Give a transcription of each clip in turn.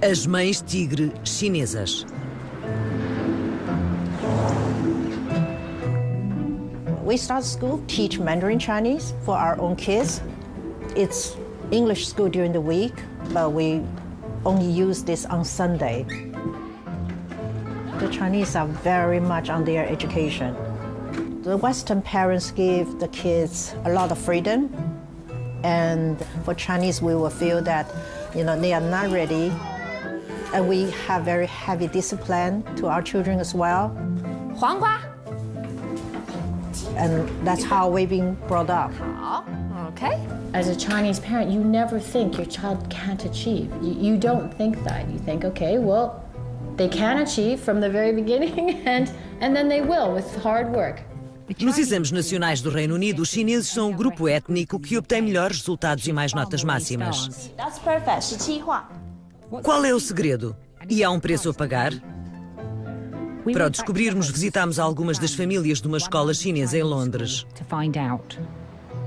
As mães tigre chinesas. We start school, teach Mandarin Chinese for our own kids. It's English school during the week, but we only use this on Sunday. The Chinese are very much on their education. The Western parents give the kids a lot of freedom, and for Chinese, we will feel that, they are not ready, and we have very heavy discipline to our children as well. 黄瓜. And that's how we've been brought up. Okay. As a Chinese parent, you never think your child can't achieve. You don't think that. You think, okay, well, they can achieve from the very beginning, and then they will with hard work. Nos exames nacionais do Reino Unido, os chineses são o grupo étnico que obtém melhores resultados e mais notas máximas. That's perfect. 17画. Qual é o segredo? E há um preço a pagar? Para o descobrirmos, visitámos algumas das famílias de uma escola chinesa em Londres.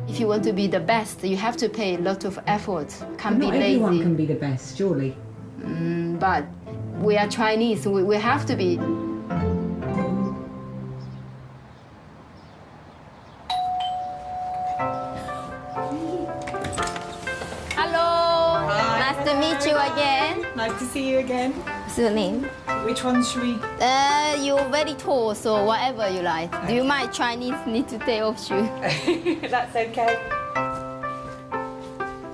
If you want to be the best, you have to pay a lot of effort. Can't be lazy. Everyone can be the best, surely. But we are Chinese. We have to be. Hello. Hi. Nice to meet you again. Nice to see you again. What's your name? Which one should we? You're very tall, so whatever you like. Do you mind Chinese need to take off shoe? That's okay.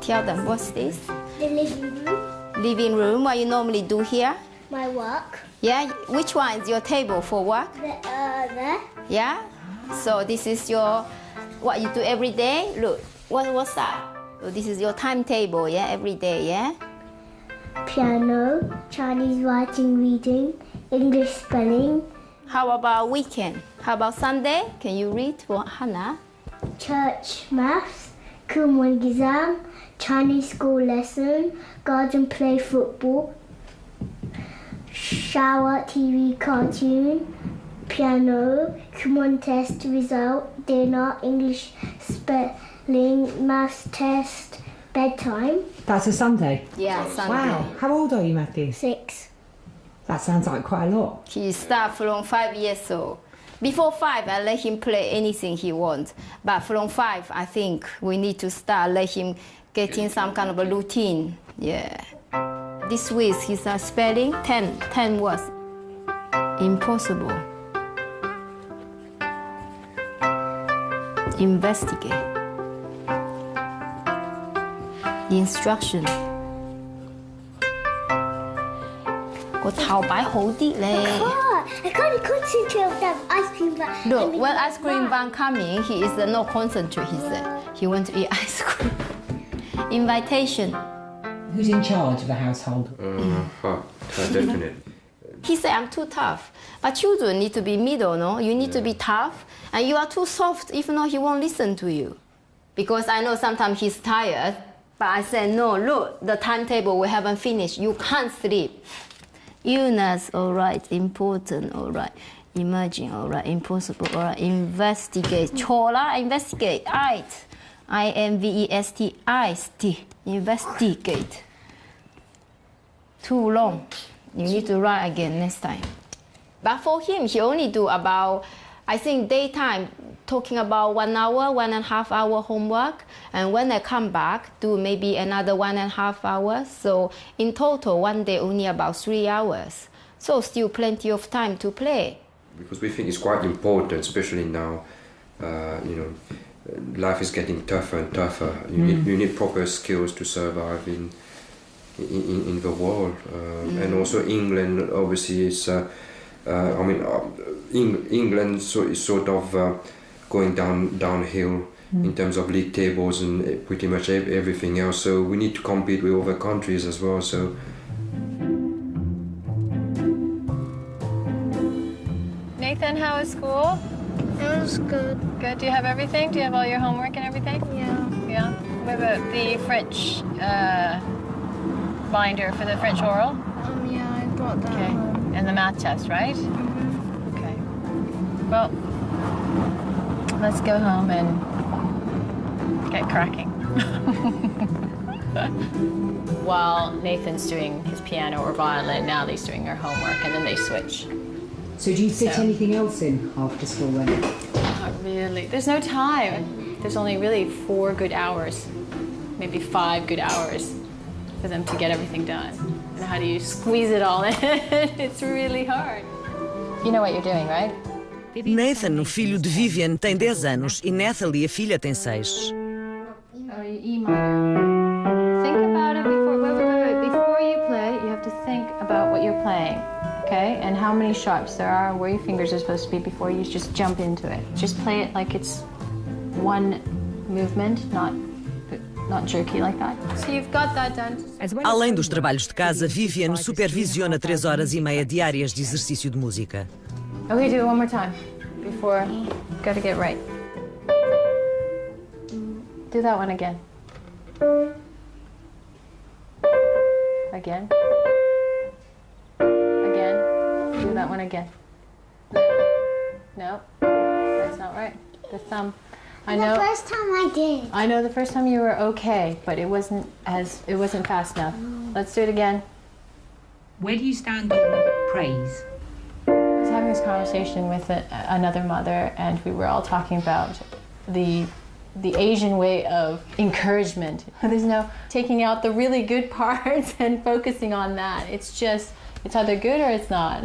Tell them, what's this? The living room, Living room, what you normally do here? my work, Yeah, which one is your table for work? there, Yeah? So this is your, what you do every day? Look, what's that? So this is your timetable, yeah, every day, yeah? piano, Chinese writing, reading, English spelling, How about weekend? How about Sunday? Can you read for Hannah? church maths, Kumon exam, Chinese school lesson, garden play football, shower TV cartoon, piano, Kumon test result, dinner, English spelling, maths test, bedtime, That's a Sunday. Yeah, Sunday. Wow. How old are you, Matthew? 6. That sounds like quite a lot. He starts from 5 years old. Before 5, I let him play anything he wants. But from 5, I think we need to start let him getting some kind of a routine. Yeah. This week he's spelling 10 words. Impossible. Investigate. Instruction. 個頭擺好啲咧。 I can't concentrate on that ice cream van. Look, when ice cream van coming, he is not concentrate, he said. He want to eat ice cream. Invitation. Who's in charge of the household? Definitely. He said, I'm too tough. But children need to be middle, no? You need to be tough. And you are too soft, if not, he won't listen to you. Because I know sometimes he's tired. But I said, no, look, the timetable we haven't finished. You can't sleep. Illness, all right. Important, all right. Emerging, all right. Impossible, all right. Investigate. Chola, investigate. I-N-V-E-S-T-I-S-T. Investigate. Too long. You need to write again next time. But for him, he only do about, I think, daytime, talking about 1 hour, 1.5 hour homework. And when I come back, do maybe another 1.5 hours. So in total, one day only about 3 hours. So still plenty of time to play. Because we think it's quite important, especially now, life is getting tougher and tougher. You need proper skills to survive in the world. And also England, obviously, is, England is sort of going downhill in terms of league tables and pretty much everything else. So we need to compete with other countries as well. So. Nathan, how was school? It was good. Good. Do you have everything? Do you have all your homework and everything? Yeah. Yeah. What about the French binder for the French oral? Yeah, I got that. Okay. And the math test, right? Okay. Well, let's go home and get cracking. While Nathan's doing his piano or violin, Natalie's doing her homework, and then they switch. So do you fit anything else in after school then? Not really. There's no time. There's only really 4 good hours, maybe 5 good hours for them to get everything done. And how do you squeeze it all in? It's really hard. You know what you're doing, right? Nathan, o filho de Vivian, tem 10 anos e Natalie, a filha, tem 6. E minor. Think about it before. Wait. Before you play, you have to think about what you're playing, okay? And how many sharps there are, where your fingers are supposed to be before you just jump into it. Just play it like it's one movement, not jerky like that. So you've got that done. Além dos trabalhos de casa, Vivian supervisiona 3 horas e meia diárias de exercício de música. Okay, do it one more time before. Gotta get right. Do that one again. Again. Again. Do that one again. No, that's not right. The thumb. I know. The first time I did. I know the first time you were okay, but it wasn't fast enough. Let's do it again. Where do you stand on praise? I was having this conversation with another mother, and we were all talking about the Asian way of encouragement. There's no taking out the really good parts and focusing on that. It's just, it's either good or it's not.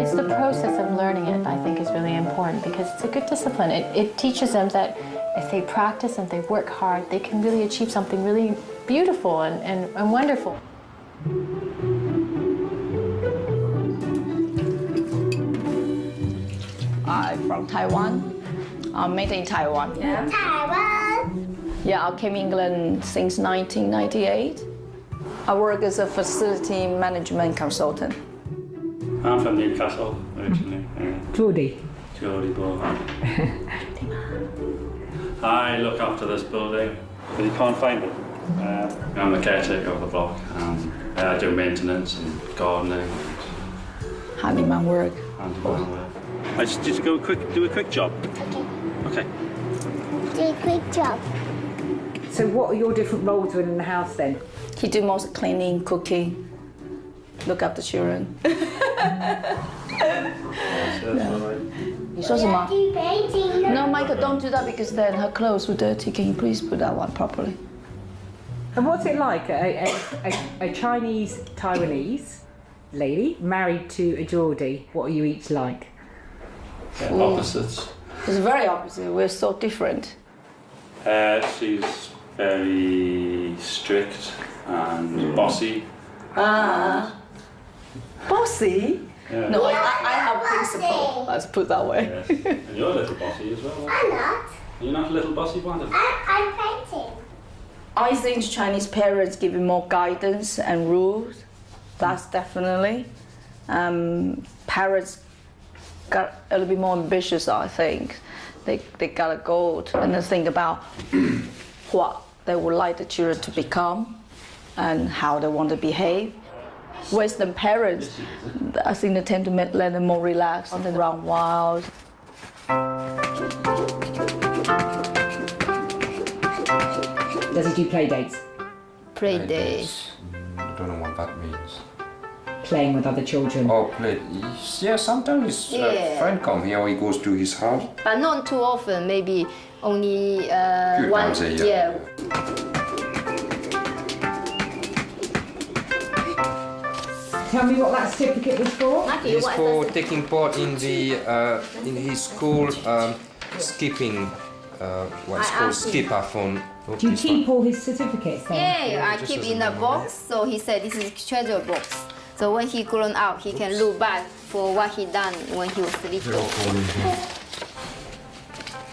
It's the process of learning it, I think, is really important because it's a good discipline. It teaches them that if they practice and they work hard, they can really achieve something really beautiful and wonderful. I'm from Taiwan. I'm made in Taiwan. Yeah. Taiwan. Yeah, I came to England since 1998. I work as a facility management consultant. I'm from Newcastle originally. Geordie. Geordie boy. I look after this building, but you can't find it. I'm the caretaker of the block, and I do maintenance and gardening. Handyman work. I just go do a quick job. Okay. Do a quick job. So what are your different roles within the house then? He do most cleaning, cooking, look after children. You saw some? No, Michael, don't do that because then her clothes were dirty. Can you please put that one properly? And what's it like, a Chinese Taiwanese lady married to a Geordie? What are you each like? Yeah, opposites. It's very opposite. We're so different. She's very strict and bossy. Bossy? Yeah. No, I have principle. Let's put it that way. Yes. And you're a little bossy as well. I'm not. You're not a little bossy, Wanda? I'm painting. I think Chinese parents give you more guidance and rules. That's definitely. Parents got a little bit more ambitious, I think. They got a goal and they think about what they would like the children to become and how they want to behave. Western parents, I think they tend to let them more relaxed and run wild. Does he do play dates? Play days. I don't know what that means. Playing with other children? Oh, play. Yeah, sometimes his friend come here, he goes to his house. But not too often, maybe only Few one times a year. Tell me what that certificate was for? Matthew, He's what for does it- taking part in the in his school skipping. What's I called asked him. skip-a-thon. Do you keep all his certificates then? Yeah, I just keep as in a a memory. box, so he said this is treasure box. So when he grown up, he can look back for what he done when he was little.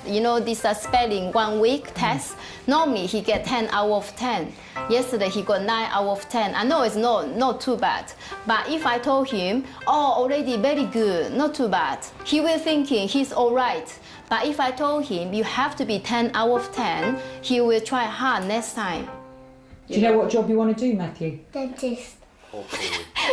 You know, this spelling 1 week test. Normally he get 10 out of 10. Yesterday he got 9 out of 10. I know it's not too bad, but if I told him, oh, already very good, not too bad, he will thinking he's all right. But if I told him you have to be 10 out of 10, he will try hard next time. Do you know what job you want to do, Matthew? Dentist.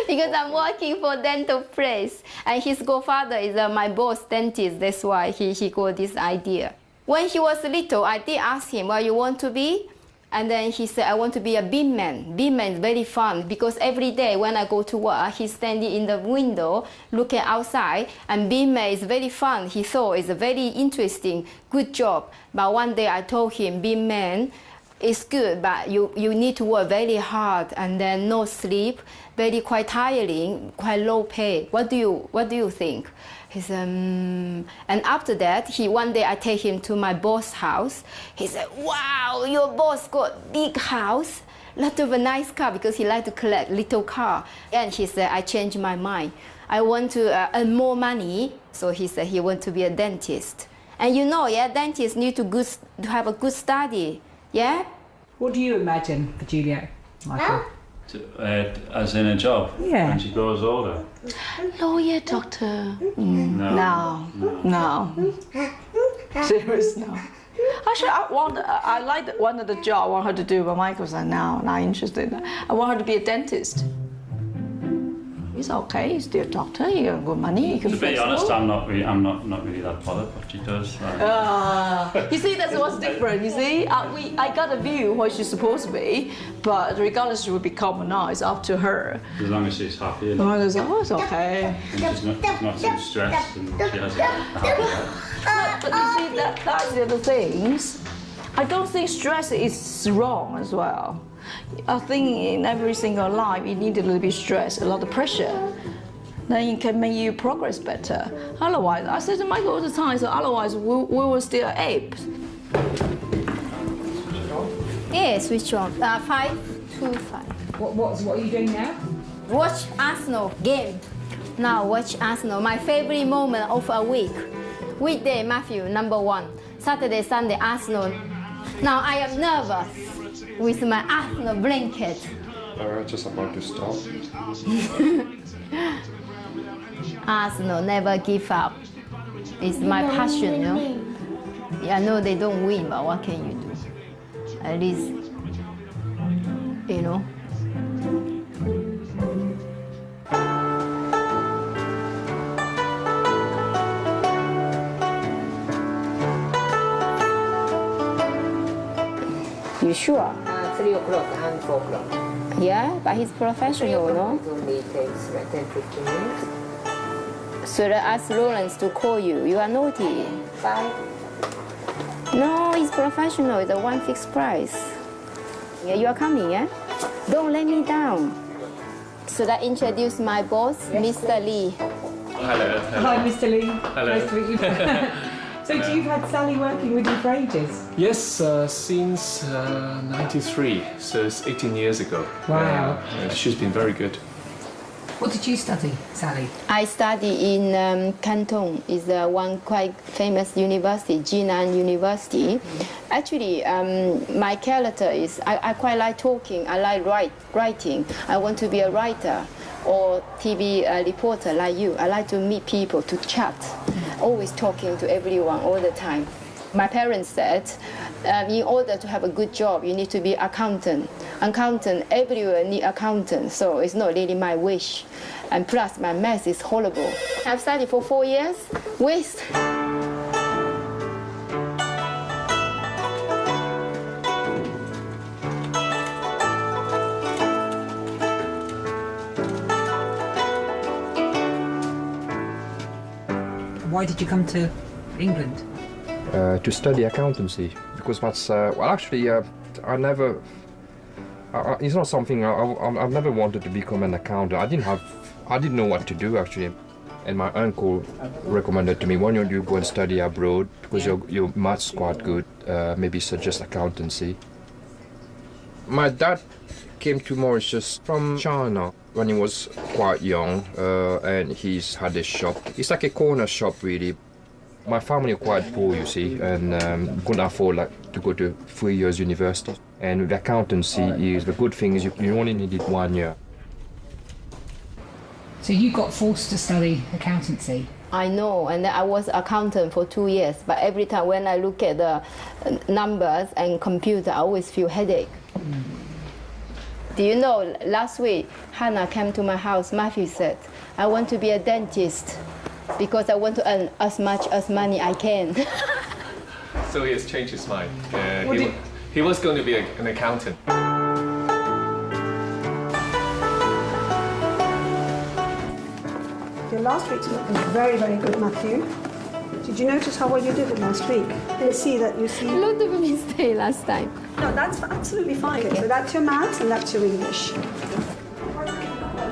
Because I'm working for dental place, and his godfather is my boss dentist. That's why he got this idea. When he was little, I did ask him, what you want to be? And then he said, I want to be a beamman. Beamman is very fun because every day when I go to work, he's standing in the window looking outside, and beamman is very fun. He thought it's a very interesting, good job. But one day I told him, beamman is good, but you need to work very hard and then no sleep, very quite tiring, quite low pay. What do you think? He said, And after that, one day I take him to my boss' house. He said, wow, your boss got big house, lot of a nice car, because he liked to collect little car. And he said, I changed my mind. I want to earn more money. So he said he want to be a dentist. And you know, yeah, dentists need to have a good study, yeah? What do you imagine for Juliet, Michael? As in a job? Yeah. When she grows older? Lawyer, doctor. No. Serious, no. Actually, I like one of the job I want her to do, but Michael said, no, not interested. I want her to be a dentist. It's okay, he's still a doctor, you got good money, you can To be honest, I'm not really that bothered what she does. You see, that's what's different, you see? I got a view what she's supposed to be, but regardless she will become or not, it's up to her. As long as she's happy. And I goes, oh, it's okay. And she's not too stressed and she has a happy life. But you see, that's the other things. I don't think stress is wrong as well. I think in every single life you need a little bit of stress, a lot of pressure. Then it can make you progress better. Otherwise, I said to Michael all the time, so otherwise we will still apes. Yeah, switch on. 5 to 5. What are you doing now? Watch Arsenal game. Now watch Arsenal. My favorite moment of a week. Weekday, Matthew, number 1. Saturday, Sunday, Arsenal. Now I am nervous with my Arsenal blanket. Just about to stop. Arsenal, never give up. It's my passion, you know. Yeah, I know they don't win, but what can you do? At least, you know. You sure? 3 o'clock and 4 o'clock. Yeah, but he's professional, no? It only takes like 10-15 minutes. So I asked Lawrence to call you. You are naughty. 5. No, he's professional. It's a one fixed price. Yeah, you are coming, yeah? Don't let me down. So I introduce my boss, Mr. Lee. Hello. Hi, Mr. Lee. Hello. Nice to meet you. So you've had Sally working with you for ages? Yes, since 93, so it's 18 years ago. Wow. She's been very good. What did you study, Sally? I study in Canton. It's one quite famous university, Jinan University. Actually, my character is, I quite like talking, I like writing. I want to be a writer or TV reporter like you. I like to meet people, to chat, always talking to everyone all the time. My parents said, in order to have a good job, you need to be accountant. Accountant, everyone need accountant, so it's not really my wish. And plus, my math is horrible. I've studied for 4 years, waste. Why did you come to England? To study accountancy, because that's I never. It's not something I've never wanted to become an accountant. I didn't know what to do actually, and my uncle recommended to me, why don't you go and study abroad because your maths quite good. Maybe suggest accountancy. My dad came to Mauritius from China when he was quite young, and he's had a shop. It's like a corner shop really. My family are quite poor, you see, and couldn't afford to go to 3 years university. And with accountancy, the good thing is you only needed 1 year. So you got forced to study accountancy? I know, and I was accountant for 2 years, but every time when I look at the numbers and computer, I always feel headache. Do you know, last week, Hannah came to my house. Matthew said, I want to be a dentist because I want to earn as much as money I can. So he has changed his mind. He was going to be an accountant. Your last week's work was very, very good, Matthew. Did you notice how well you did it last week? Let's see that you see... A lot of mistakes last time. No, that's absolutely fine. Okay. So that's your maths and that's your English.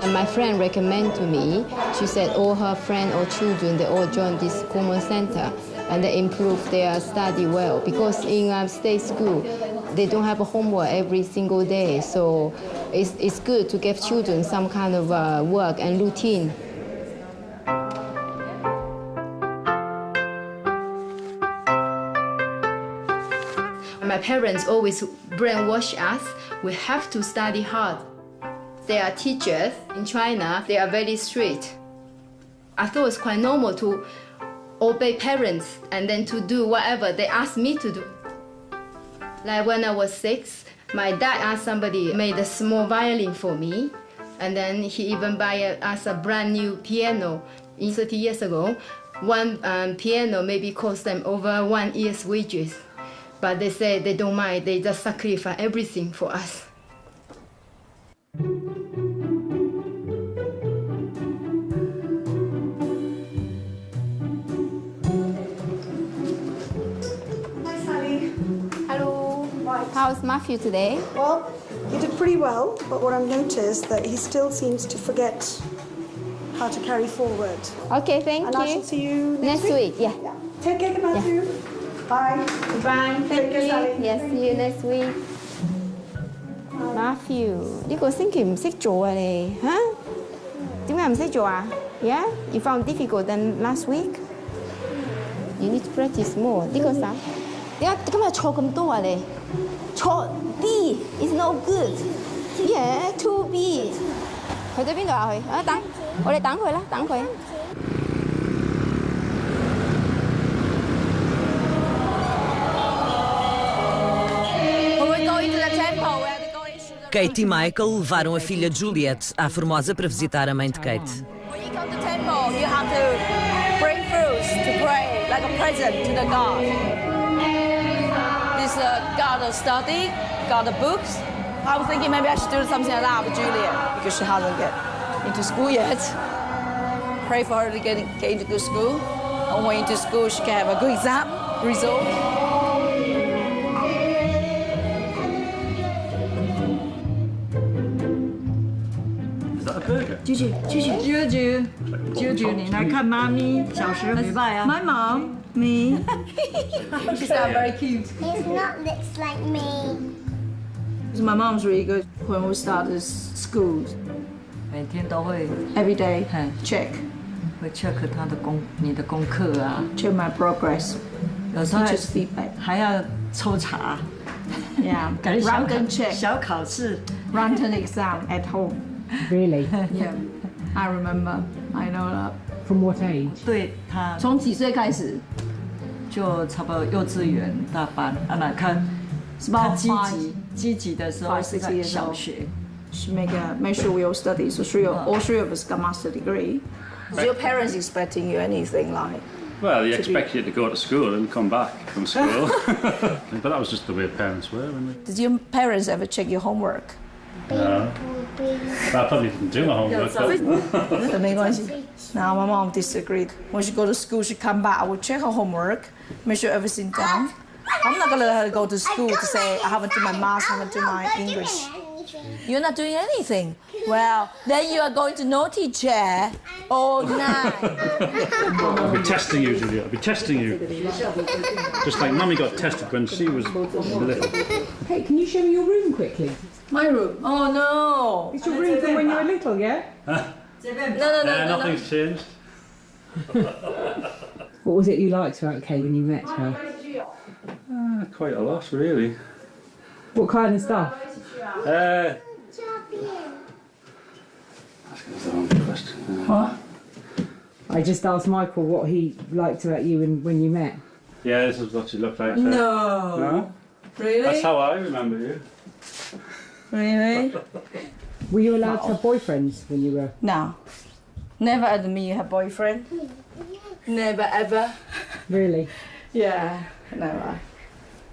And my friend recommended to me, she said all her friends or children, they all joined this common center and they improve their study well. Because in state school, they don't have homework every single day. So it's good to give children some kind of work and routine. My parents always brainwash us. We have to study hard. They are teachers in China. They are very strict. I thought it's quite normal to obey parents and then to do whatever they ask me to do. Like when I was 6, my dad asked somebody made a small violin for me, and then he even buy us a brand new piano. 30 years ago, one piano maybe cost them over 1 year's wages. But they say they don't mind, they just sacrifice everything for us. Hi, Sally. Hello. Right. How's Matthew today? Well, he did pretty well, but what I've noticed that he still seems to forget how to carry forward. Okay, thank and you. I shall see you next week. Yeah. Take care, Matthew. Yeah. Bye. Bye. Thank you. Yes, see you next week. Matthew, 呢個星期唔識做啊你嚇？點解唔識做啊 ？Yeah, you found difficult than last week. You need to practice more. 呢個啥？點解今日錯咁多啊你？錯 B is no good. Yeah, 2B。去咗邊度啊佢？啊等，我哋等佢啦，等佢。Kate e Michael levaram a filha Juliet à Formosa para visitar a mãe de Kate. When you come to temple, you have to bring fruits to pray, like a present to the God. This God of study, God of books. I was thinking maybe I should do something like that with Juliet because she hasn't get into school yet. Pray for her to get into good school. And when into school, she can have a good exam result. Juju, 你来看妈咪，小时美拜啊。My mom, me. She sounds very cute. His not looks like me. My mom's really good when we started school. 每天都会 Every day, check. 会 check 你的功课啊 ，check my progress. 有时候 Teachers feedback. 还要抽查 Yeah, 感觉 random check. 小考试 Random exam at home. Really? Yeah, I remember. I know that. From what age? 对他从几岁开始？就差不多幼稚园大班啊，那看他积极的时候是在小学。She make sure we all study. So all three of us got master degree. Is your parents expecting you anything like? Well, they expect you to go to school and come back from school. But that was just the way parents were, weren't they? Did your parents ever check your homework? No. I probably didn't do my homework. Now my mom disagreed. When she go to school, she come back. I would check her homework, make sure everything done. I'm not gonna let her go to school to say I haven't done my math, I haven't done my English. You're not doing anything. Well, then you are going to naughty chair all night. I'll be testing you, Julia. I'll be testing you. Just like Mummy got tested when she was little. Hey, can you show me your room quickly? My room? Oh no! It's your room from when you were little, yeah? No. Nothing's changed. What was it you liked about Kate when you met her? Quite a lot, really. What kind of stuff? That's the wrong question. What? I just asked Michael what he liked about you when you met. Yeah, this is what she looked like. So. No. No? Really? That's how I remember you. Really? Were you allowed to have boyfriends when you were? No. Never had me have boyfriend. Never ever. Really? Yeah, never.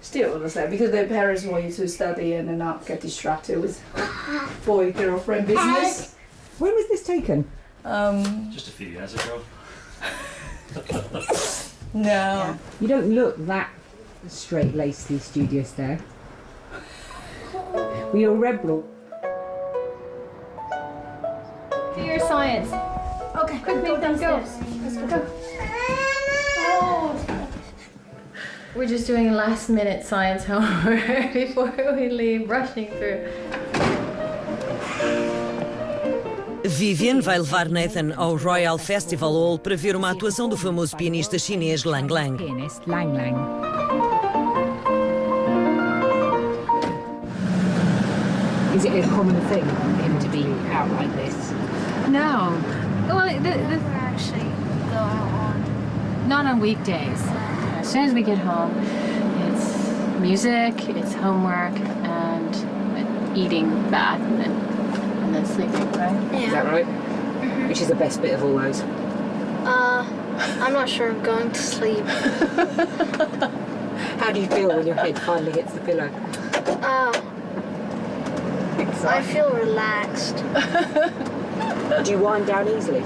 Still the same because their parents want you to study and then not get distracted with boy girlfriend business. When was this taken? Just a few years ago. No. You don't look that straight-laced and studious there. Were you a rebel? Do your science. Okay, quick, make them go. Let's go. Oh. We're just doing last-minute science homework before we leave, rushing through. Vivian vai levar Nathan ao Royal Festival Hall para ver uma atuação do famoso pianista chinês Lang Lang. Pianist Lang Lang. Is it a common thing for him to be out like this? No. Well, Never actually go out on. not on weekdays. As soon as we get home, it's music, it's homework, and eating, bath, and then sleeping, right? Yeah. Is that right? Mm-hmm. Which is the best bit of all those? I'm not sure. I'm going to sleep. How do you feel when your head finally hits the pillow? I feel relaxed. Do you wind down easily?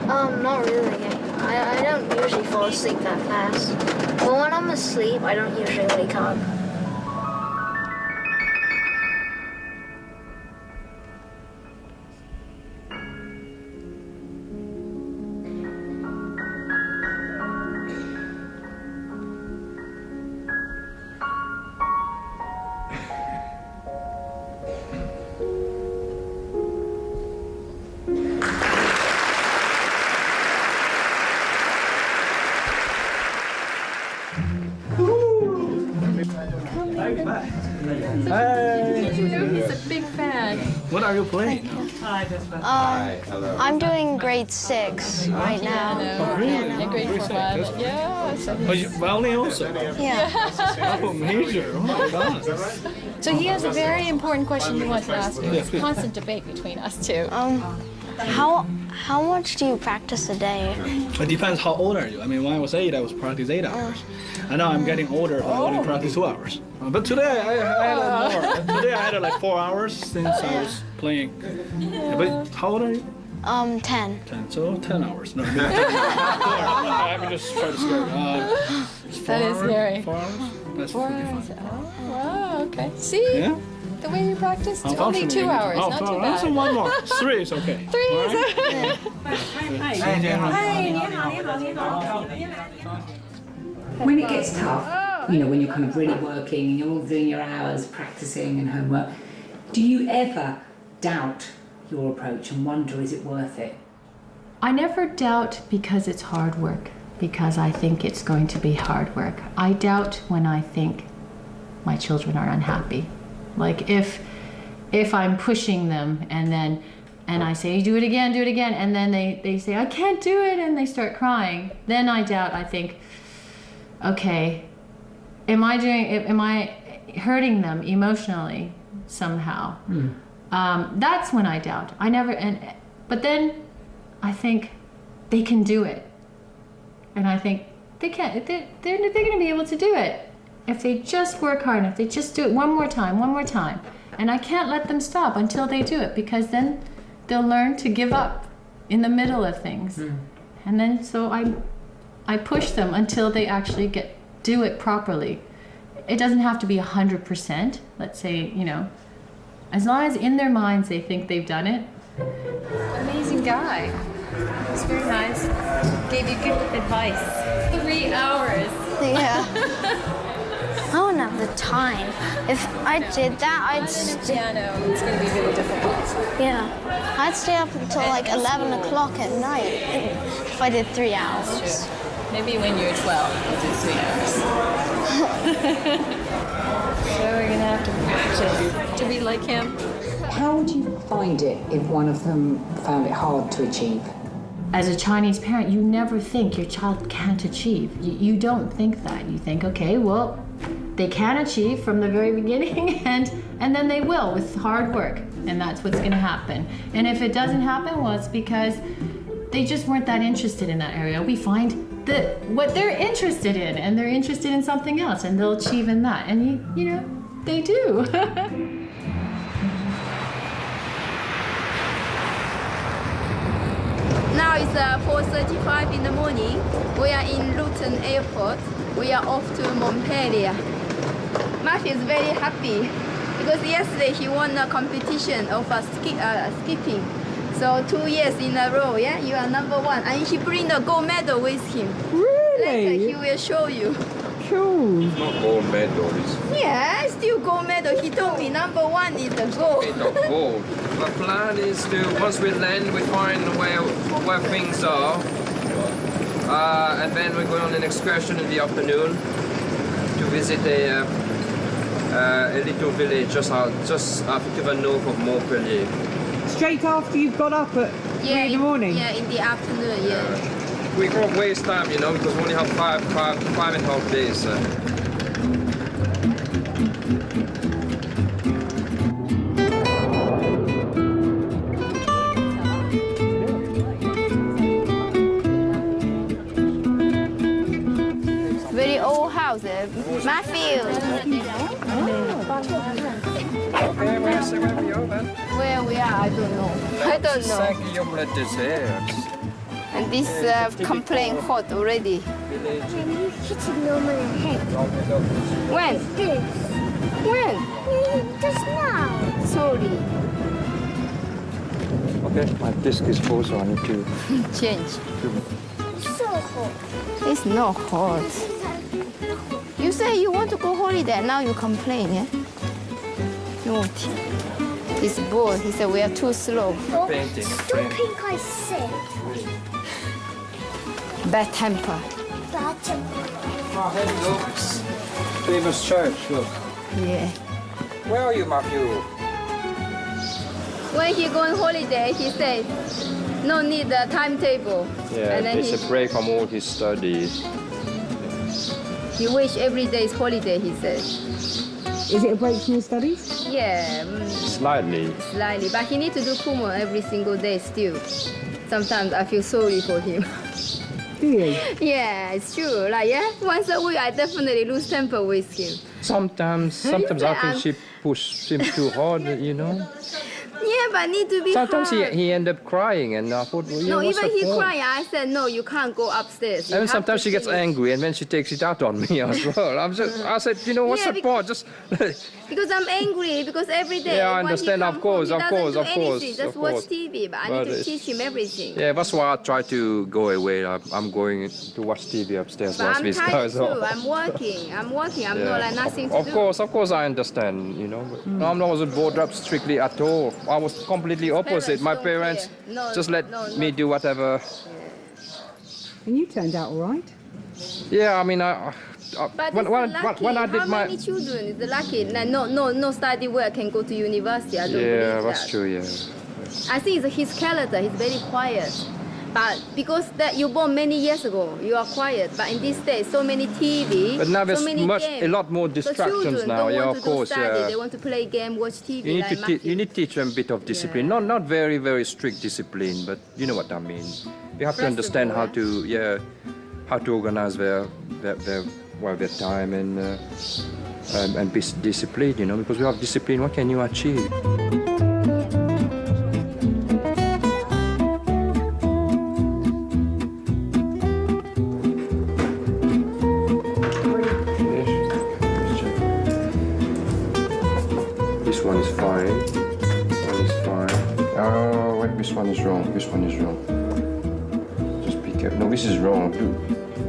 Not really. I don't usually fall asleep that fast. But when I'm asleep, I don't usually wake up. Did you know he's a big fan? What are you playing? I'm doing grade 6 right now. Oh, really? Yeah, grade 5. Yeah. Oh, you violin also? Yeah. Oh, major. Oh, my God. So he has a very important question he wants to ask you. Yeah, It's a please. constant debate between us two. How much do you practice a day? It depends how old are you. I mean, when I was 8, I was practice 8 hours. And now I'm getting older, I only practice 2 hours. But today I had more. Today I had like 4 hours since I was playing. Yeah, but how old are you? 10. 10. So 10 hours. No, I mean, just try to scare you. That is scary. 4 hours? That's 4 pretty hours. fun. Oh, wow, okay. See? Yeah? The way you practiced? I'm Only 2 functioning. hours, Oh, not too 4 bad. hours and 1 more. 3 is okay. 3 is Alright? okay. When it gets tough, you know, when you're kind of really working and you're all doing your hours, practicing and homework, do you ever doubt your approach and wonder, is it worth it? I never doubt because it's hard work, because I think it's going to be hard work. I doubt when I think my children are unhappy. Like if I'm pushing them and I say, do it again, and then they say, I can't do it, and they start crying, then I doubt, I think, okay, am I hurting them emotionally somehow? That's when I doubt. But then I think they can do it. And I think they're going to be able to do it. If they just work hard, if they just do it one more time. And I can't let them stop until they do it, because then they'll learn to give up in the middle of things. And then so I push them until they actually do it properly. It doesn't have to be 100%. Let's say, you know, as long as in their minds they think they've done it. Amazing guy. He's very nice. Gave you good advice. 3 hours. Yeah. I don't have the time. If I did that, I'd piano. It's going to be really difficult. Yeah. I'd stay up until like 11 o'clock at night if I did 3 hours. Maybe when you're 12, you'll do 3 hours. So we're going to have to practice to be like him. How would you find it if one of them found it hard to achieve? As a Chinese parent, you never think your child can't achieve. You don't think that. You think, okay, well, they can achieve from the very beginning, and then they will with hard work, and that's what's going to happen. And if it doesn't happen, well, it's because they just weren't that interested in that area. We find that what they're interested in, and they're interested in something else, and they'll achieve in that, and you know, they do. Now it's 4:35 in the morning. We are in Luton Airport. We are off to Montpellier. Matthew is very happy because yesterday he won a competition of skipping. So 2 years in a row, yeah, you are #1, and he bring the gold medal with him. Really? Later he will show you. Cool. It's not gold medal, it's Yeah, still gold medal. He told me #1 is the gold. not gold. The plan is to, once we land, we find where things are. And then we go on an excursion in the afternoon to visit a little village just to the north of Montpellier. Straight after you've got up at 3 in the morning? Yeah, in the afternoon, yeah. We can't waste time, you know, because we only have five and a half days. Very old house, Matthew. Okay, where we are then? Where we are, I don't know. I don't know. And this complaint hot already. When? When? Just now. Sorry. Okay, my disc is full, so I need to change. So hot. It's not hot. You say you want to go holiday, now you complain, yeah? Naughty. He's bored. He said we are too slow. painting. Don't think I said. Bad temper. Bad temper. Oh, hello. Famous church, look. Yeah. Where are you, Matthew? When he going holiday, he said, no need the timetable. Yeah, and then it's a break from all his studies. He wish every day is holiday, he said. Is it a break from your studies? Yeah. Slightly. Slightly, but he need to do Kumo every single day still. Sometimes I feel sorry for him. Do you? Yeah, it's true. Like, yeah, once a week I definitely lose temper with him. Sometimes I think she pushed him too hard, you know. Yeah, but need to be Sometimes hard. he ended up crying, and I thought, well, No, what's even the he point? crying, I said, no, you can't go upstairs. You And have sometimes to she gets finish. angry, and then she takes it out on me as well. I said, you know, what's Yeah, the point? Just Because I'm angry, because every day Yeah, I when he understand, come of course, home, he of course, doesn't of do course, anything, just of watch course. TV, but I But need to it's- teach him everything. yeah, that's why I try to go away. I'm going to watch TV upstairs But once I'm this tired goes too. off. I'm working. I'm Yeah. not like nothing to Of do. course, I understand, you know. But no, I wasn't brought up strictly at all. I was completely opposite. My parents No, just let no, me do whatever. And you turned out all right. Yeah, I mean, But when I did How my many children is lucky? Like, no study work can go to university. I don't yeah, believe that's that. true. Yeah. I think it's his character. He's very quiet. But because that you born many years ago, you are quiet. But in this day, so many TV, But now so there's many games. a lot more So distractions children now. don't Yeah, want of to do course. study. Yeah. They want to play game, watch TV. You need like to you need to teach them a bit of discipline. Not very very strict discipline, but you know what I mean. You have to understand how to how to organize their time and be disciplined. You know, because without discipline, what can you achieve? This one is fine. This one is fine. Oh, wait, this one is wrong. This one is wrong. Just be careful. No, this is wrong.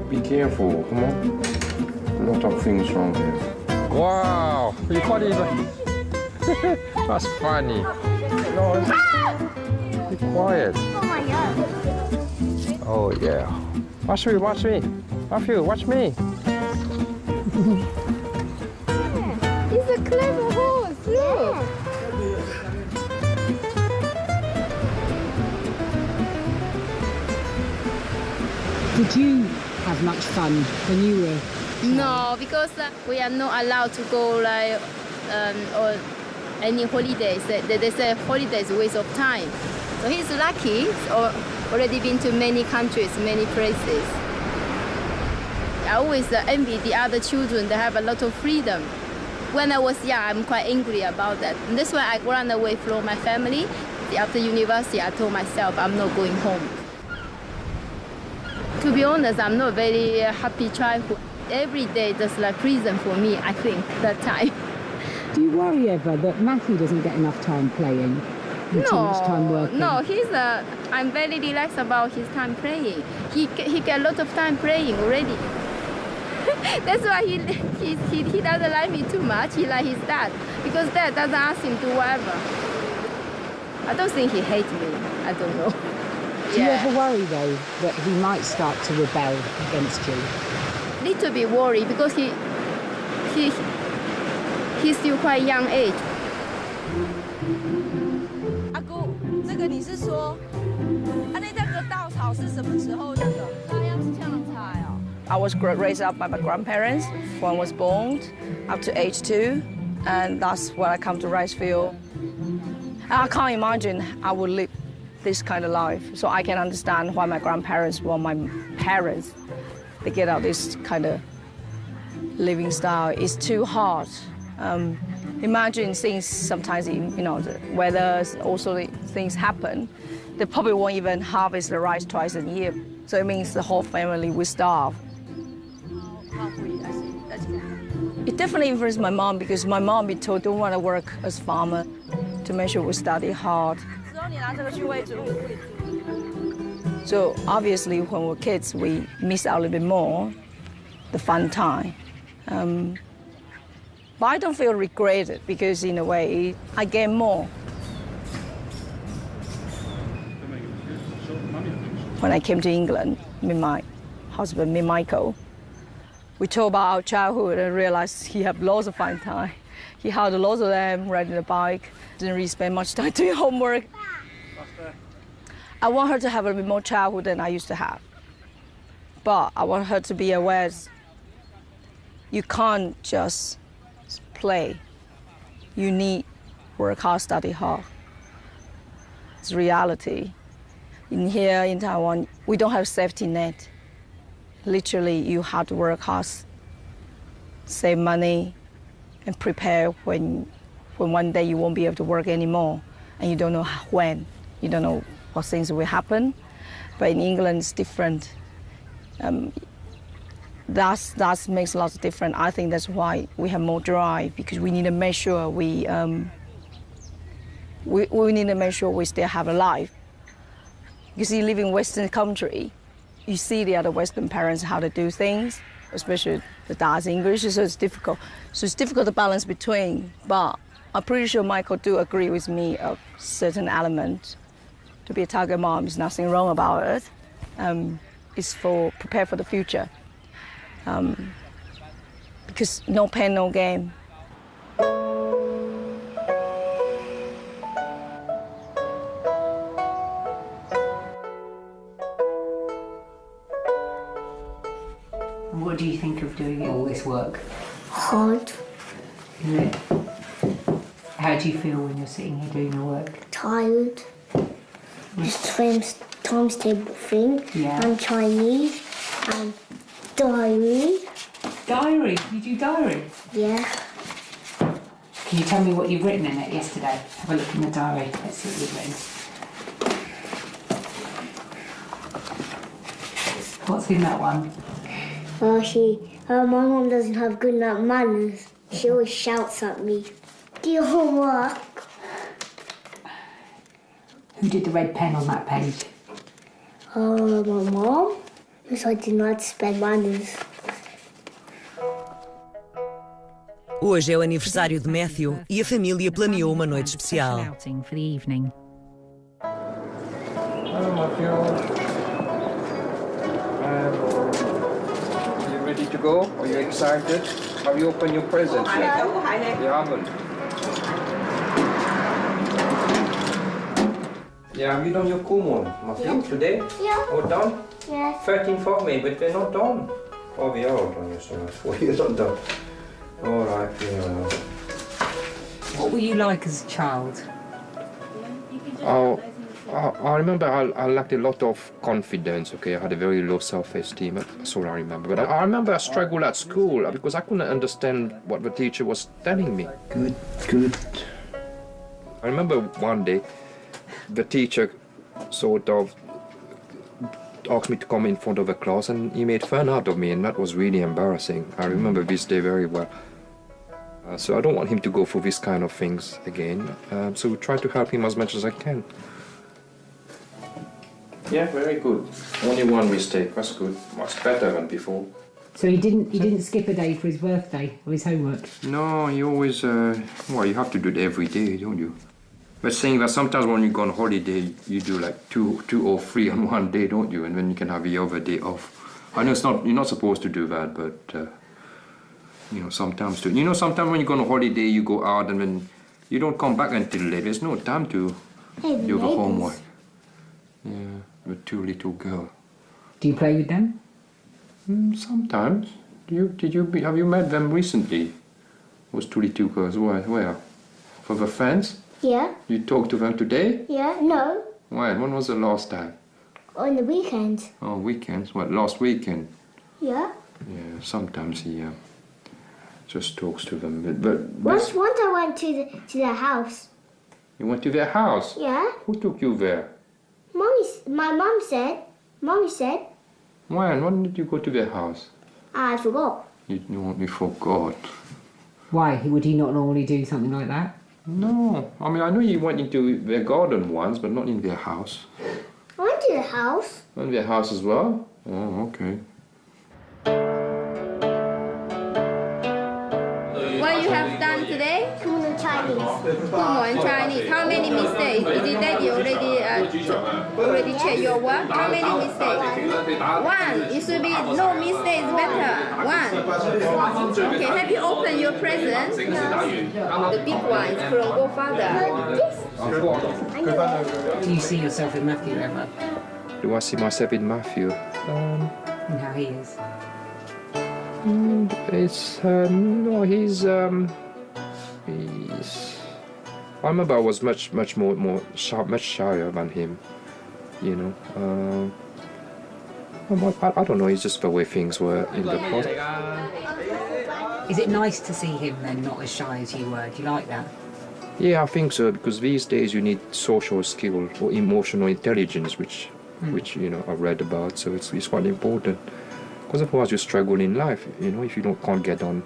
Be careful. Come on. A lot of things wrong here. Wow, you can't even. That's funny. No, be quiet. Oh my god. Oh yeah. Watch me, watch me. Matthew, watch me. He's a clever horse. Look. Did you have much fun when you were? No, No, because we are not allowed to go like or any holidays. They say holidays is a waste of time. So he's lucky. He's already been to many countries, many places. I always envy the other children. They have a lot of freedom. When I was young, I'm quite angry about that. And that's why I ran away from my family. After university, I told myself I'm not going home. To be honest, I'm not very happy childhood. Every day just like prison for me, I think, that time. Do you worry ever that Matthew doesn't get enough time playing and too much time working? No, I'm very relaxed about his time playing. He get a lot of time playing already. That's why he doesn't like me too much. He like his dad, because dad doesn't ask him to whatever. I don't think he hates me. I don't know. Do you ever worry though that he might start to rebel against you? Little bit worried because he's still quite young age. 阿姑，这个你是说，那个稻草是什么时候那个？插秧是这样插哦。I was raised up by my grandparents when I was born, up to age 2, and that's when I come to rice field. I can't imagine I would live this kind of life, so I can understand why my grandparents, my parents, they get out this kind of living style. It's too hard. Imagine things sometimes, the weather, also things happen. They probably won't even harvest the rice twice a year. So it means the whole family will starve. It definitely influenced my mom because my mom be told don't want to work as farmer to make sure we study hard. So obviously when we're kids, we miss out a little bit more the fun time. But I don't feel regretted because in a way, I gain more. When I came to England with my husband, me Michael, we talked about our childhood and realized he had lots of fun time. He had lots of them riding a bike, didn't really spend much time doing homework. I want her to have a little bit more childhood than I used to have. But I want her to be aware you can't just play. You need work hard, study hard. It's reality. In here in Taiwan, we don't have safety net. Literally, you have to work hard, save money, and prepare when one day you won't be able to work anymore, and you don't know when. You don't know what things will happen. But in England, it's different. That makes a lot of difference. I think that's why we have more drive, because we need to make sure we need to make sure we still have a life. You see, live in Western country, you see the other Western parents how to do things, especially the dad's English, so it's difficult. So it's difficult to balance between, but I'm pretty sure Michael do agree with me of certain element. To be a target mom is nothing wrong about it. It's for prepare for the future. Because no pain, no gain. What do you think of doing all this work? Hard. Is it? How do you feel when you're sitting here doing the work? Tired. Just times table thing. Yeah. And Chinese. And diary. Diary? You do diary? Yeah. Can you tell me what you've written in it yesterday? Have a look in the diary. Let's see what you've written. What's in that one? My mum doesn't have good enough manners. She always shouts at me. Do your homework. Who did the red pen on that page? My mum. Because I did not spend manners. Hoje é o aniversário de Matthew e a família planeou uma noite especial. Outing for the evening. Hello, Matthew. Are you ready to go? Are you excited? Have you opened your presents yet? You haven't? Yeah, have you done your Kumon, Matthew, today? Yeah. All done? Yes. 13th of May, but we're not done. Oh, we are done, yes, sir. Well, you're not done. All right, yeah. What were you like as a child? I remember I lacked a lot of confidence, okay? I had a very low self-esteem, that's all I remember. But I remember I struggled at school because I couldn't understand what the teacher was telling me. Good, good. I remember one day, the teacher sort of asked me to come in front of the class and he made fun out of me, and that was really embarrassing. I remember this day very well. So I don't want him to go through this kind of things again. So we try to help him as much as I can. Yeah, very good. Only one mistake. That's good. Much better than before. So he didn't skip a day for his birthday or his homework? No, he always. Well, you have to do it every day, don't you? But saying that sometimes when you go on holiday, you do like two or three on one day, don't you? And then you can have the other day off. I know it's not. You're not supposed to do that, but you know, sometimes too. You know, sometimes when you go on a holiday, you go out and then you don't come back until late. There's no time to do the homework. Yeah, with two little girls. Do you play with them? Sometimes. Have you met them recently? Those two little girls. Where? For the fans? Yeah. You talked to them today? Yeah. No. When was the last time? On the weekend. Oh, weekends. What? Last weekend? Yeah. Yeah. Sometimes he just talks to them. But once I went to their house. You went to their house? Yeah. Who took you there? My mum said. Mommy said. When did you go to their house? I forgot. You forgot. Why? Would he not normally do something like that? No. I mean, I know you went into their garden once, but not in their house. I went to their house. Went to their house as well? Oh, okay. What you have done today? Kumo Chinese. Kumo in Chinese. How many mistakes? Is it that you already check your work? How many mistakes? One. It should be no mistakes better. One. Okay, have you opened your present? The big one is from godfather. Do you see yourself in Matthew ever? Do I see myself in Matthew? And how he is? No, he's. I remember I was much shyer than him, you know. I don't know. It's just the way things were in the past. Is it nice to see him then not as shy as you were? Do you like that? Yeah, I think so, because these days you need social skill or emotional intelligence, which you know I've read about. So it's quite important. Because otherwise you struggle in life, you know, if you can't get on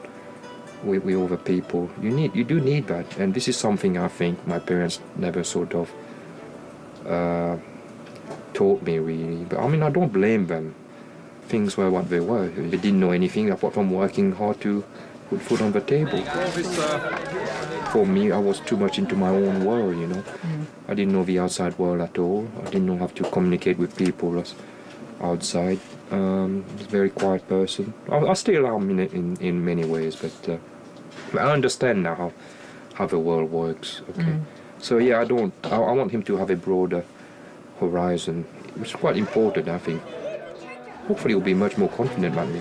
with other people. You do need that, and this is something I think my parents never sort of taught me really. But I mean, I don't blame them. Things were what they were. They didn't know anything apart from working hard to put food on the table. For me, I was too much into my own world, you know. I didn't know the outside world at all. I didn't know how to communicate with people outside. A very quiet person. I still am in many ways, but I understand now how the world works. Okay, so yeah, I want him to have a broader horizon, which is quite important, I think. Hopefully, he'll be much more confident than me.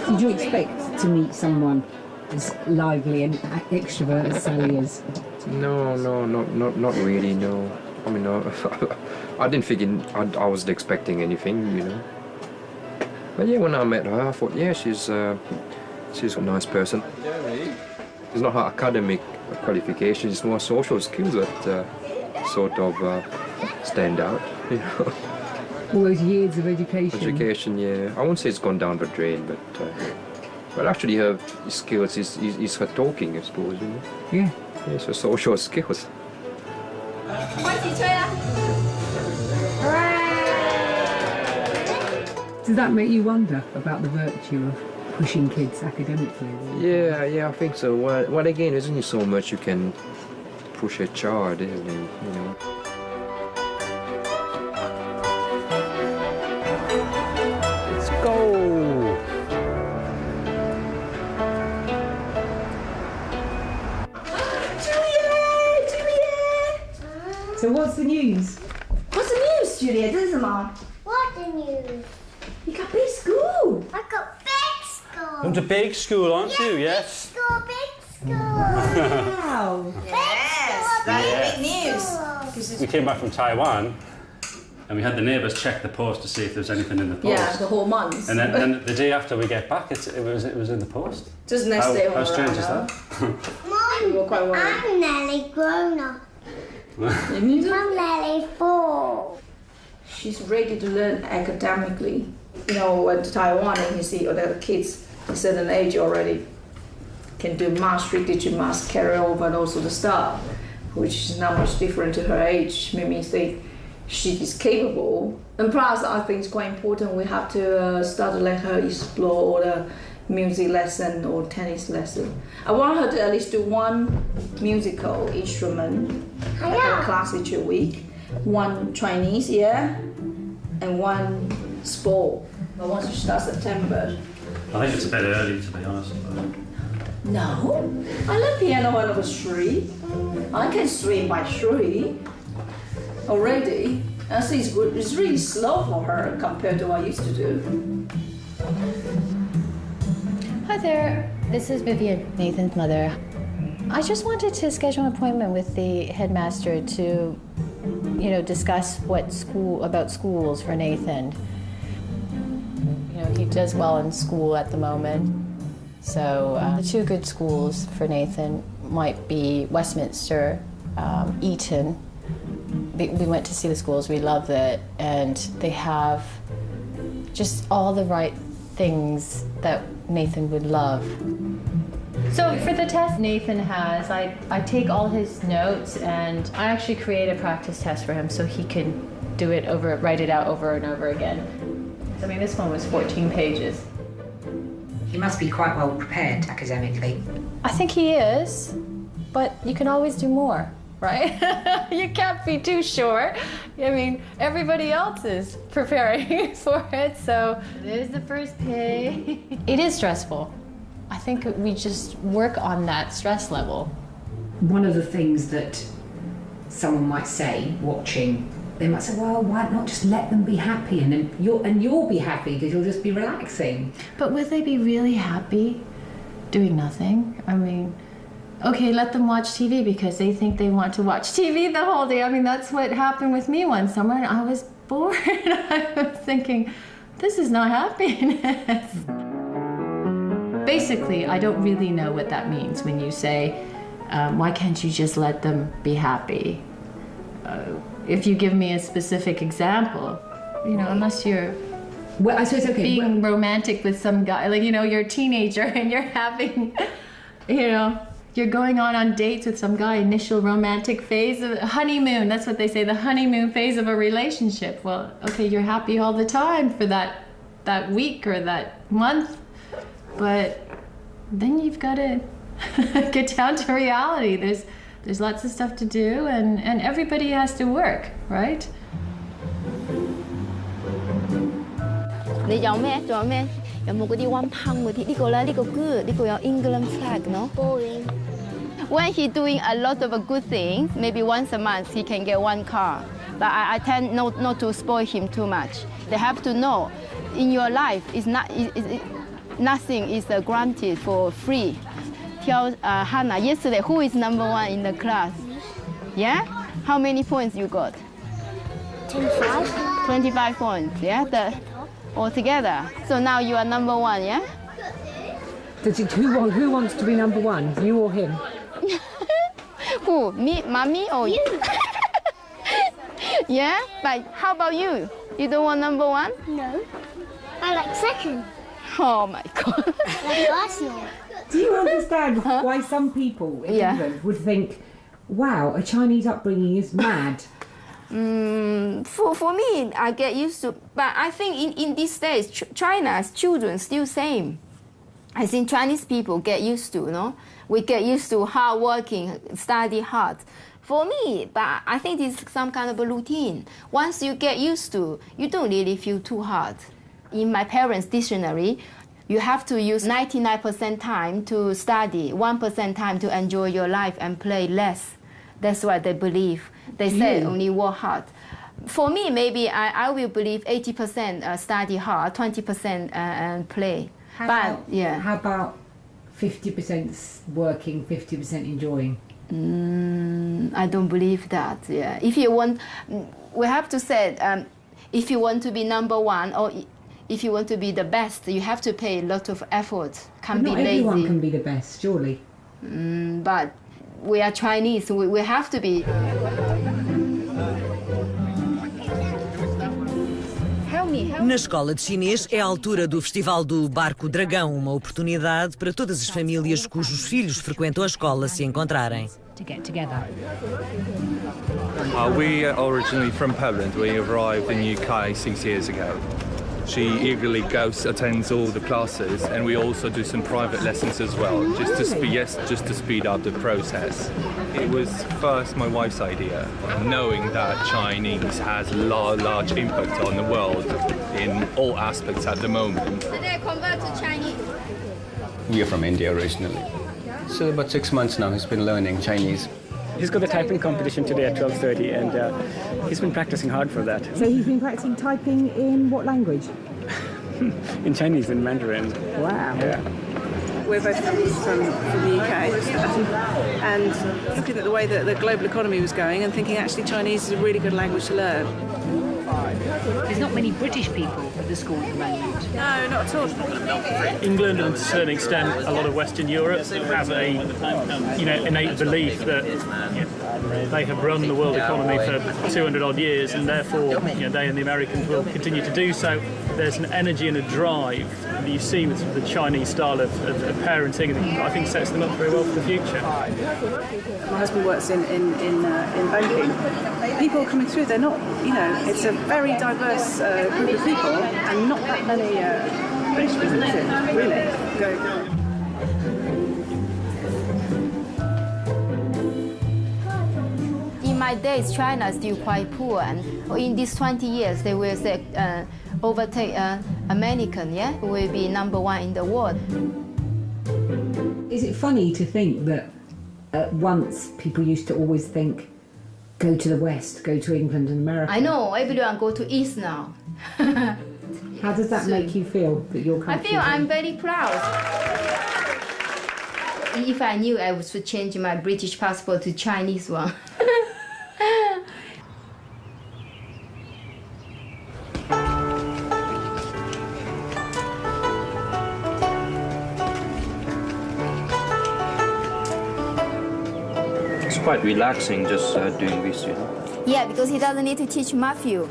Did you expect to meet someone as lively and extrovert as Sally is? No, not really. No. I mean, no, I didn't think I wasn't expecting anything, you know. But yeah, when I met her, I thought, yeah, she's a nice person. It's not her academic qualifications; it's more social skills that sort of stand out, you know. All those years of education. Education, yeah. I won't say it's gone down the drain, but actually her skills is her talking, I suppose, you know. Yeah. It's her social skills. Does that make you wonder about the virtue of pushing kids academically? Yeah, I think so. Well, again, there's only so much you can push a child, isn't it? You know. Let's go. So what's the news? What's the news? news, Julia. 这是什么 What the news? You got big school. I got big school. You're to big school, aren't you? Yes. Big school. Wow. Yes, that's big news. We came back from Taiwan and we had the neighbours check the post to see if there was anything in the post. Yeah, the whole month. And then the day after we get back, it was in the post. Just next day. How strange is that? Mom, I'm nearly grown up. I'm nearly 4. She's ready to learn academically. You know, at Taiwan, and you see other kids a certain age already can do math, three-digit math, carry over, and also the stuff, which is not much different to her age. Made me think she is capable. And plus, I think it's quite important. We have to start to let her explore the music lesson or tennis lesson. I want her to at least do one musical instrument, like a class each week, one Chinese, and one sport. But once she starts September. I think it's a bit early, to be honest. No, I learned piano when I was 3. I can swim by 3 already. I see it's good. It's really slow for her compared to what I used to do. Hi there, this is Vivian, Nathan's mother. I just wanted to schedule an appointment with the headmaster to, discuss about schools for Nathan. He does well in school at the moment. So the 2 good schools for Nathan might be Westminster, Eton. We went to see the schools, we love it, and they have just all the right things that Nathan would love. So for the test Nathan has, I take all his notes and I actually create a practice test for him so he can write it out over and over again. I mean, this one was 14 pages. He must be quite well prepared academically. I think he is, but you can always do more, right? You can't be too sure. I mean, everybody else is preparing for it, so there's the first page. It is stressful. I think we just work on that stress level. One of the things that someone might say watching, they might say, well, why not just let them be happy and then you'll be happy because you'll just be relaxing. But would they be really happy doing nothing? I mean, okay, let them watch TV because they think they want to watch TV the whole day. I mean, that's what happened with me one summer, and I was bored. I was thinking, this is not happiness. Basically, I don't really know what that means when you say, why can't you just let them be happy? If you give me a specific example, unless you're being romantic with some guy, like, you're a teenager and you're having, you're going on dates with some guy, initial romantic phase of honeymoon, that's what they say, the honeymoon phase of a relationship. Well, okay, you're happy all the time for that week or that month, but then you've got to get down to reality. There's lots of stuff to do, and everybody has to work, right? 你有咩？仲有咩？有冇嗰啲 one pound 嗰啲？呢個咧，呢個 good， 呢個有 England flag 咯。Boring. When he doing a lot of good things, maybe once a month he can get 1 car. But I tend not to spoil him too much. They have to know, in your life, nothing is granted for free. Tell Hannah yesterday who is number 1 in the class. Yeah? How many points you got? 25. 25 points. Yeah. Altogether. So now you are number 1. Yeah. Who wants to be number 1? You or him? Who? Me, mommy, or you? Yeah. But how about you? You don't want number 1? No. I like 2nd. Oh my God. Like Arsenal. Do you understand why some people in England would think, wow, a Chinese upbringing is mad? For me, I get used to, but I think in these days, China's children still same. I think Chinese people get used to, we get used to hard working, study hard. For me, but I think it's some kind of a routine. Once you get used to, you don't really feel too hard. In my parents' dictionary, you have to use 99% time to study, 1% time to enjoy your life and play less. That's what they believe. They say only work hard. For me, maybe I will believe 80% study hard, 20% and play. How about 50% working, 50% enjoying? I don't believe that. Yeah. If you want, we have to say, if you want to be number one or if you want to be the best, you have to pay a lot of effort. Can't be lazy. Not everyone can be the best, surely. But we are Chinese. We have to be. Na escola de chinês é a altura do Festival do Barco Dragão, uma oportunidade para todas as famílias cujos filhos frequentam a escola se encontrarem. We are originally from Poland. We arrived in the UK 6 years ago. She eagerly attends all the classes, and we also do some private lessons as well, just to speed up the process. It was first my wife's idea, knowing that Chinese has a large impact on the world in all aspects at the moment. Did I convert to Chinese? We are from India originally. So about 6 months now he's been learning Chinese. He's got a typing competition today at 12:30 and he's been practicing hard for that. So he's been practicing typing in what language? In Chinese and Mandarin. Wow. Yeah. We're both from the UK and looking at the way that the global economy was going and thinking actually Chinese is a really good language to learn. There's not many British people at the school at the moment. No, not at all. England and to a certain extent a lot of Western Europe have a innate belief that they have run the world economy for 200 odd years and therefore they and the Americans will continue to do so. There's an energy and a drive that you see with the Chinese style of parenting that I think sets them up very well for the future. My husband works in banking. People coming through, they're not, it's a very diverse group of people and not that many British people, really. Go. In my days, China is still quite poor, and in these 20 years, they will say, overtake American, will be #1 in the world. Is it funny to think that once people used to always think, go to the West, go to England and America? I know, everyone go to East now. How does that make you feel that your country? I feel I'm very proud. If I knew, I would change my British passport to Chinese one. It's quite relaxing just doing this, Yeah, because he doesn't need to teach Matthew.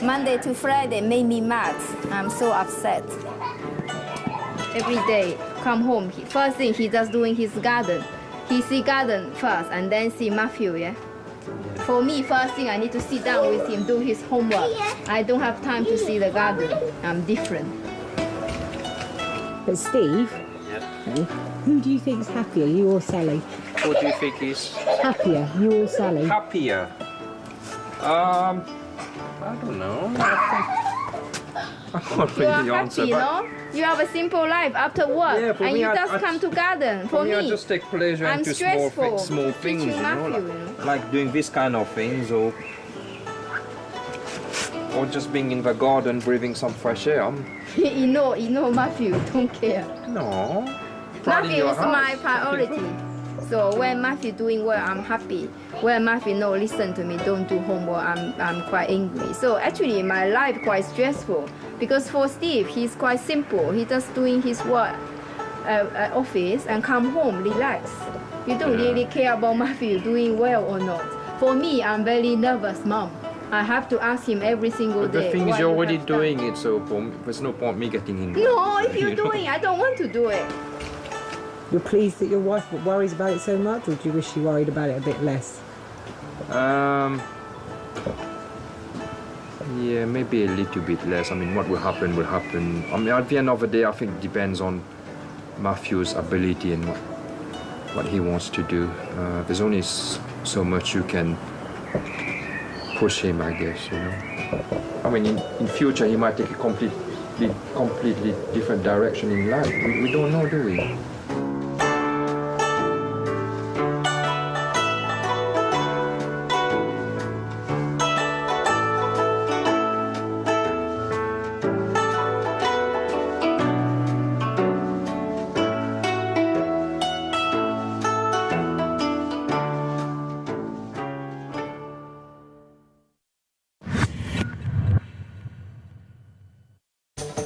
Monday to Friday made me mad. I'm so upset. Every day, come home, first thing he does doing his garden. He see garden first and then see Matthew, For me, first thing I need to sit down with him, do his homework. I don't have time to see the garden. I'm different. But Steve, who do you think is happier, you or Sally? What do you think is happier, you or Sally? Happier? I don't know. I can't really answer. You are happy, no? You have a simple life after work, and you just come to garden. For me, I just take pleasure into small things, like doing this kind of things, or just being in the garden, breathing some fresh air. you know, Matthew don't care. No. Matthew is my priority. So when Matthew doing well, I'm happy. When Matthew no listen to me, don't do homework, I'm quite angry. So actually my life quite stressful because for Steve, he's quite simple. He just doing his work office and come home, relax. You don't really care about Matthew doing well or not. For me, I'm very nervous mom. I have to ask him every single day. The thing is, you're already doing it, so there's no point me getting in. No, if you're doing, I don't want to do it. You're pleased that your wife worries about it so much, or do you wish she worried about it a bit less? Yeah, maybe a little bit less. I mean, what will happen will happen. I mean, at the end of the day, I think it depends on Matthew's ability and what he wants to do. There's only so much you can push him, I guess, I mean, in future, he might take a completely different direction in life. We don't know, do we?